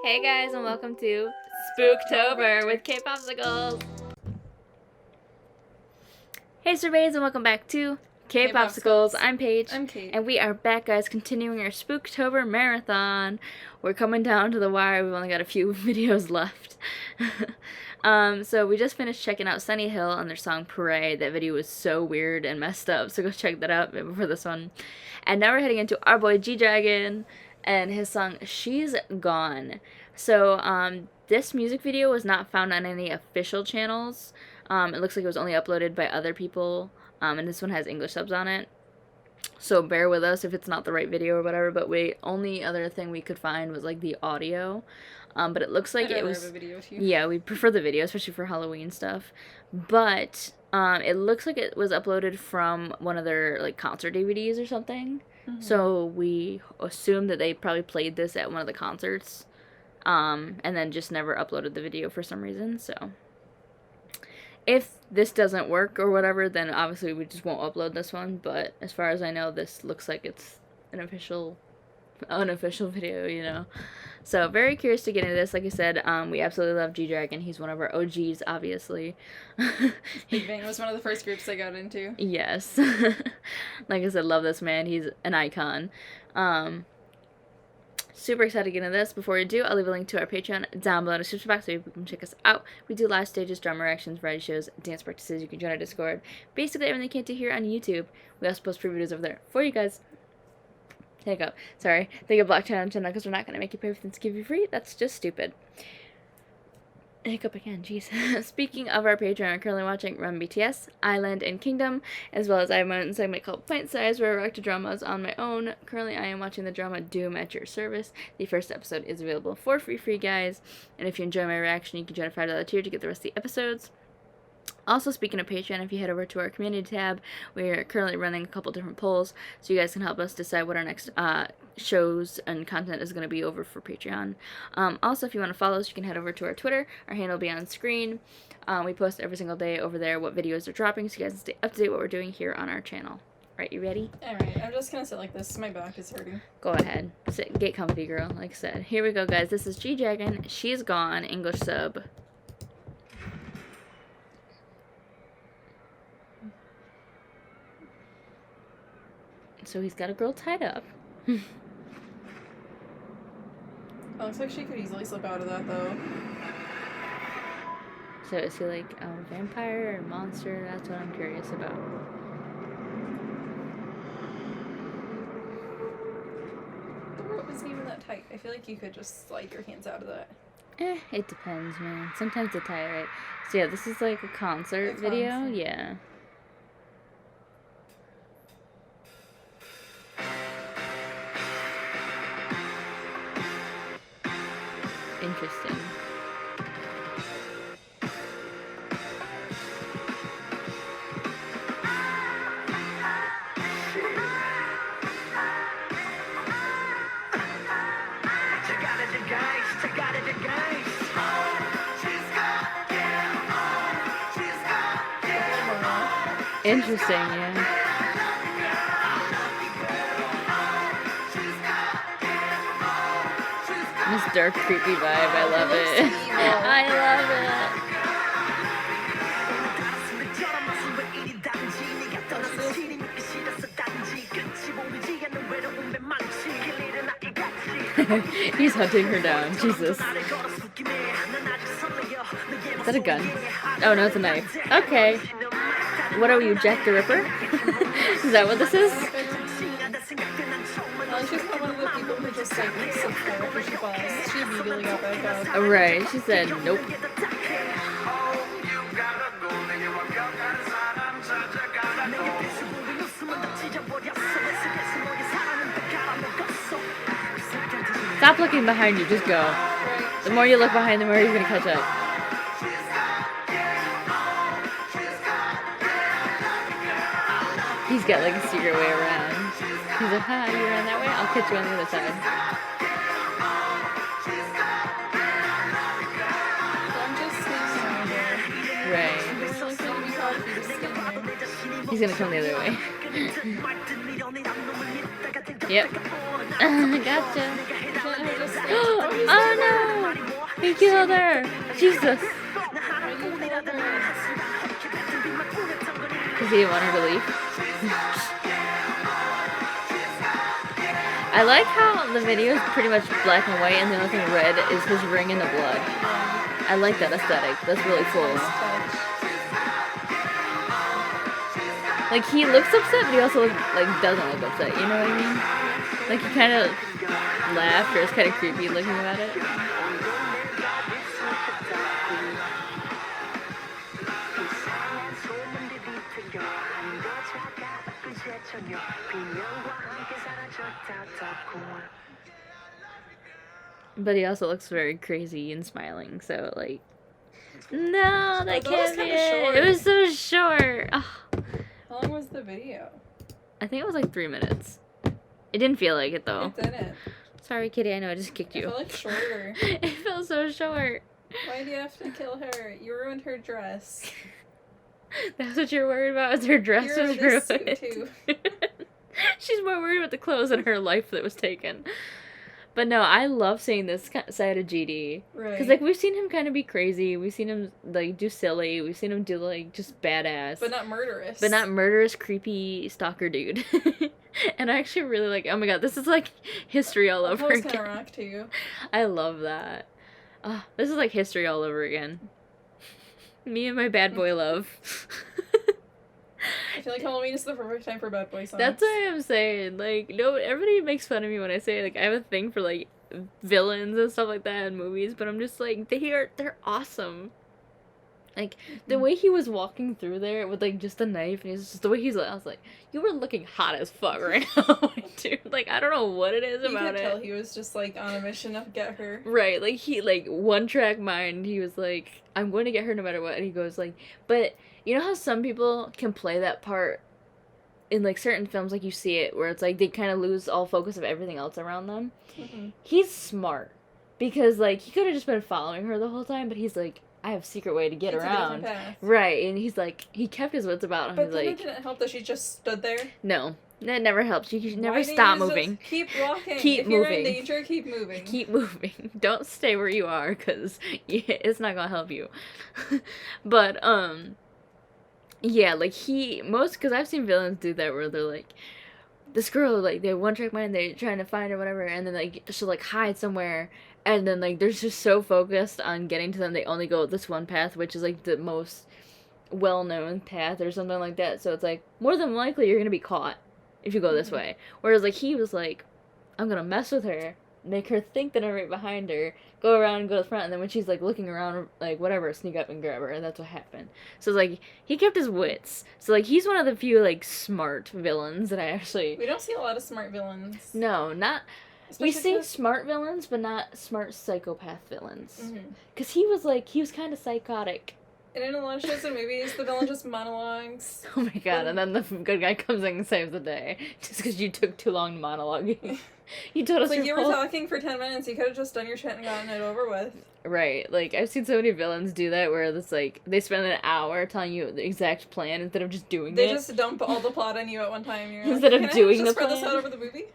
Hey guys, and welcome to Spooktober with K-Popsicles. Hey surveys, and welcome back to K-Popsicles. I'm Paige. I'm Kate. And we are back, guys, continuing our Spooktober marathon. We're coming down to the wire. We've only got a few videos left. So we just finished checking out Sunny Hill and their song Parade. That video was so weird and messed up, so go check that out before this one. And now we're heading into our boy G-Dragon and his song She's Gone. So this music video was not found on any official channels. It looks like it was only uploaded by other people, and this one has English subs on it. So bear with us if it's not the right video or whatever, but only other thing we could find was like the audio. But it looks like it was... have a video too. Yeah, we prefer the video, especially for Halloween stuff. But it looks like it was uploaded from one of their like concert DVDs or something. Mm-hmm. So we assume that they probably played this at one of the concerts, and then just never uploaded the video for some reason. So if this doesn't work or whatever, then obviously we just won't upload this one. But as far as I know, this looks like it's an unofficial video, you know. So very curious to get into this. Like I said, we absolutely love G-Dragon. He's one of our OGs, obviously. Big Bang was one of the first groups I got into. Yes. Like I said, love this man. He's an icon. Super excited to get into this. Before we do, I'll leave a link to our Patreon down below in the description box so you can check us out. We do live stages, drama reactions, variety shows, dance practices. You can join our Discord. Basically everything you can't do here on YouTube. We also post free videos over there for you guys. Hiccup. Sorry. They get blocked on channel because we're not going to make you pay for things to give you free. That's just stupid. Hiccup again, jeez. Speaking of our Patreon, I'm currently watching Run BTS, Island, and Kingdom, as well as I have my own segment called Pint Size, where I react to dramas on my own. Currently, I am watching the drama Doom at Your Service. The first episode is available for free, guys. And if you enjoy my reaction, you can join a $5 tier to get the rest of the episodes. Also, speaking of Patreon, if you head over to our community tab, we are currently running a couple different polls, so you guys can help us decide what our next shows and content is going to be over for Patreon. Also, if you want to follow us, you can head over to our Twitter. Our handle will be on screen. We post every single day over there what videos are dropping, so you guys can stay up to date what we're doing here on our channel. Right, you ready? Alright, I'm just going to sit like this. My back is hurting. Go ahead. Sit, get comfy, girl, like I said. Here we go, guys. This is G-Dragon. She's Gone, English sub. So he's got a girl tied up. It looks like she could easily slip out of that, though. So is he like a vampire or monster? That's what I'm curious about. The rope isn't even that tight. I feel like you could just slide your hands out of that. It depends, man. Sometimes it's tight, right? So yeah, this is like a concert video. Yeah. Interesting. Interesting, yeah. This dark, creepy vibe, I love it. I love it. He's hunting her down, Jesus. Is that a gun? Oh no, it's a knife. Okay. What are you, Jack the Ripper? Is that what this is? She's not one of the people who just like sits there after she falls. She immediately got back up. Right, she said nope. Stop looking behind you, just go. The more you look behind, the more you're gonna catch up. He's got like a secret way around. He's like, hi, you ran that way? I'll catch you on the other side. Right. He's gonna come the other way. Yep. Gotcha. Oh no! He killed her! Jesus! Why do you kill her? Because he didn't want her to leave. I like how the video is pretty much black and white, and the only thing red is his ring and the blood. I like that aesthetic. That's really cool. Nice touch. Like, he looks upset, but he also doesn't look upset. You know what I mean? Like, he kind of laughed, or is kind of creepy looking at it. But he also looks very crazy and smiling, so, like, no, that can't be it. It was so short. Oh. How long was the video? I think it was like 3 minutes. It didn't feel like it, though. It didn't. Sorry, Kitty, I know I just kicked It you. felt like shorter. It felt so short. Why do you have to kill her? You ruined her dress. That's what you're worried about, is her dress You was ruined this suit, ruined. too. She's more worried about the clothes than her life that was taken. But no, I love seeing this side of GD. Right. Because, like, we've seen him kind of be crazy. We've seen him, like, do silly. We've seen him do, like, just badass. But not murderous. But not murderous, creepy stalker dude. And I actually really like, oh my god, this is, like, history all over That was again. kind of rock, too. I love that. This is, like, history all over again. Me and my bad boy love. I feel like Halloween is the perfect time for bad boy songs. That's what I'm saying. Like, no, everybody makes fun of me when I say, like, I have a thing for, like, villains and stuff like that in movies, but I'm just like, they're awesome. Like, the way he was walking through there with, like, just a knife, and he's just, the way he's like, I was like, you were looking hot as fuck right now, dude. Like, I don't know what it is You about could it. tell he was just, like, on a mission to get her. Right, like, he, like, one track mind, he was like, I'm going to get her no matter what, and he goes, like, but, you know how some people can play that part in, like, certain films, like, you see it, where it's, like, they kind of lose all focus of everything else around them? Mm-hmm. He's smart, because, like, he could have just been following her the whole time, but he's like, I have a secret way to get It's around. a different path. Right, and he's like, he kept his wits about him. But He's then like, it didn't help that she just stood there. no, that never helps. You should never Why didn't stop you just moving. Keep walking. Keep if you're moving. in danger, keep moving. Keep moving. Don't stay where you are, because it's not gonna help you. But, yeah, like, because I've seen villains do that where they're like, this girl, like, they one track mind, they're trying to find her, whatever, and then, like, she'll, like, hide somewhere, and then, like, they're just so focused on getting to them, they only go this one path, which is, like, the most well-known path, or something like that, so it's, like, more than likely you're gonna be caught if you go this way. Whereas, like, he was, like, I'm gonna mess with her, make her think that I'm right behind her, go around and go to the front, and then when she's, like, looking around, like, whatever, sneak up and grab her, and that's what happened. So, it's like, he kept his wits. So, like, he's one of the few, like, smart villains that I actually... We don't see a lot of smart villains. No, not... Especially we see 'cause- smart villains, but not smart psychopath villains. Mhm. Because he was, like, he was kind of psychotic. And in a lot of shows and movies, the villain just monologues. Oh my god, and then the good guy comes in and saves the day. Just because you took too long monologuing. You told us Like, your you were whole... talking for 10 minutes, you could have just done your shit and gotten it over with. Right, like, I've seen so many villains do that where it's like, they spend an hour telling you the exact plan instead of just doing They it. just dump all the plot on you at one time. You're Instead of like, doing Can I the just spread this plan?" out over the movie?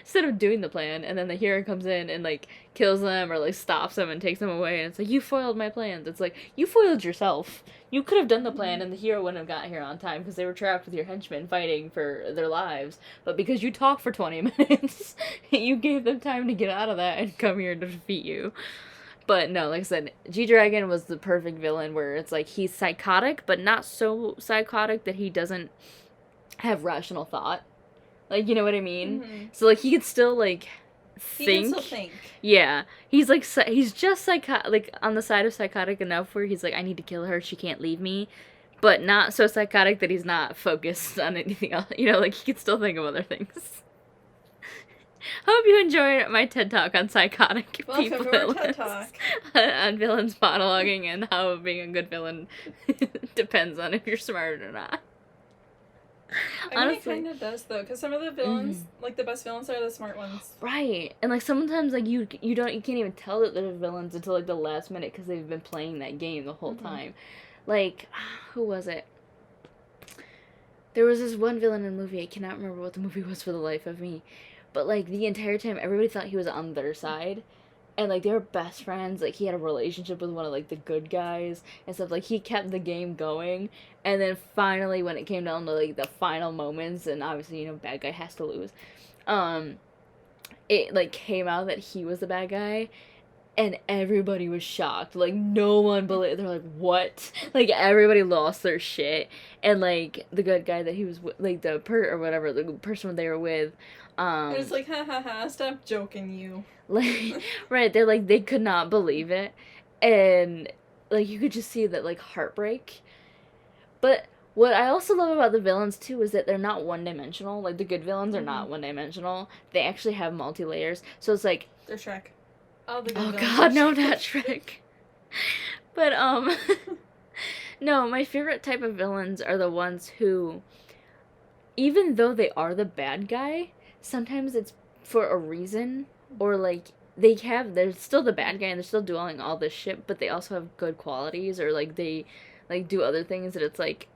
Instead of doing the plan, and then the hero comes in and, like, kills them or, like, stops them and takes them away, and it's like, you foiled my plans. It's like, you foiled yourself. You could have done the plan, and the hero wouldn't have got here on time because they were trapped with your henchmen fighting for their lives. But because you talked for 20 minutes, you gave them time to get out of that and come here to defeat you. But no, like I said, G-Dragon was the perfect villain where it's like, he's psychotic, but not so psychotic that he doesn't have rational thought. Like, you know what I mean? Mhm. So, like, he could still, like, He think. can still think. Yeah. He's, like, he's just like, on the side of psychotic enough where he's like, I need to kill her, she can't leave me. But not so psychotic that he's not focused on anything else. You know, like, he could still think of other things. Hope you enjoyed my TED Talk on psychotic Welcome people. to our TED Talk. On villains monologuing and how being a good villain depends on if you're smart or not. I mean, it kind of does, though, because some of the villains, like, the best villains are the smart ones. Right, and like sometimes like you can't even tell that they're villains until like the last minute because they've been playing that game the whole time. Like, who was it? There was this one villain in a movie. I cannot remember what the movie was for the life of me, but like the entire time everybody thought he was on their side, and like they were best friends. Like he had a relationship with one of like the good guys and stuff. Like he kept the game going, and then finally when it came down to like the final moments, and obviously bad guy has to lose, um it like came out that he was the bad guy, and everybody was shocked. Like no one believed. They're like, what? Like everybody lost their shit, and like the good guy that he was with, like the or whatever, the person they were with, it's like, ha ha ha, stop joking, you. like right, they're like, they could not believe it, and like you could just see that like heartbreak. But what I also love about the villains too is that they're not one dimensional. Like the good villains are not one dimensional. They actually have multi layers. So it's like they're Shrek. Oh God, no, not Shrek. But no, my favorite type of villains are the ones who, even though they are the bad guy, sometimes it's for a reason, or like they're still the bad guy and they're still doing all this shit, but they also have good qualities, or like they like do other things that it's like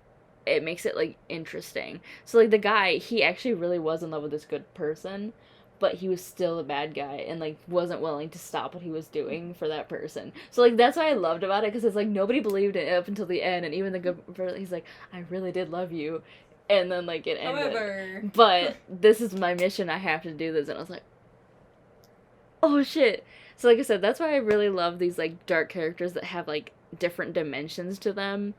it makes it like interesting. So like the guy, he actually really was in love with this good person, but he was still a bad guy and like wasn't willing to stop what he was doing for that person. So like that's what I loved about it, because it's like nobody believed it up until the end, and even the good person, he's like, I really did love you, and then like it ended. However, but this is my mission, I have to do this. And I was like, oh shit. So like I said, that's why I really love these like dark characters that have like different dimensions to them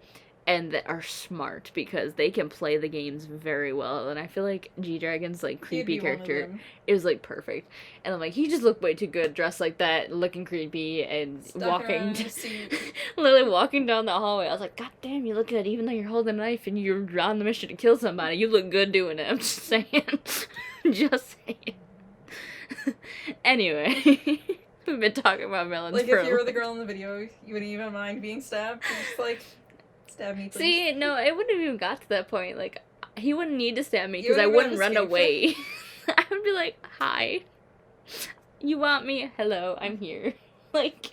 and that are smart, because they can play the games very well. And I feel like G-Dragon's like creepy character is like perfect. And I'm like, he just looked way too good dressed like that, looking creepy and walking literally walking down the hallway. I was like, god damn, you look good even though you're holding a knife and you're on the mission to kill somebody. You look good doing it. I'm just saying. Just saying. Anyway, we've been talking about villains. Like if you were the girl in the video, you wouldn't even mind being stabbed. You're just like, stab me, please. See, no, it wouldn't have even got to that point. Like, he wouldn't need to stab me because I wouldn't run away. I would be like, hi. You want me? Hello, I'm here. Like,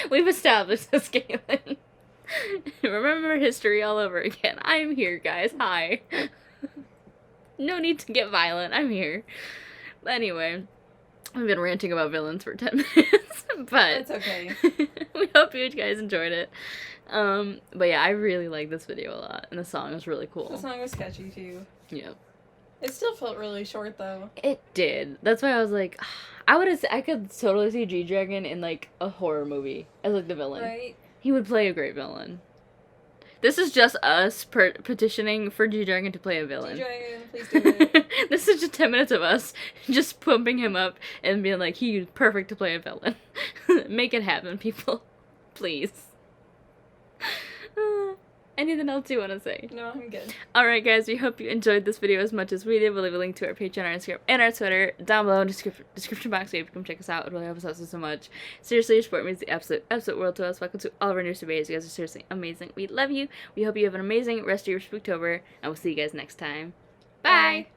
we've established this, Galen. Remember history all over again. I'm here, guys. Hi. No need to get violent. I'm here. But anyway, I've been ranting about villains for 10 minutes, but it's okay. We hope you guys enjoyed it. But yeah, I really like this video a lot, and the song was really cool. The song was catchy too. Yeah. It still felt really short though. It did. That's why I was like, I could totally see G-Dragon in like a horror movie as like the villain. Right. He would play a great villain. This is just us petitioning for G-Dragon to play a villain. G-Dragon, please do it. This is just 10 minutes of us just pumping him up and being like, he's perfect to play a villain. Make it happen, people. Please. Anything else you want to say? No, I'm good. Alright guys, we hope you enjoyed this video as much as we did. We'll leave a link to our Patreon, our Instagram, and our Twitter down below in the description box so you can come check us out. It really helps us out so much. Seriously, your support means the absolute world to us. Welcome to all of our new surveys. You guys are seriously amazing. We love you. We hope you have an amazing rest of your Spooktober, and we'll see you guys next time. Bye!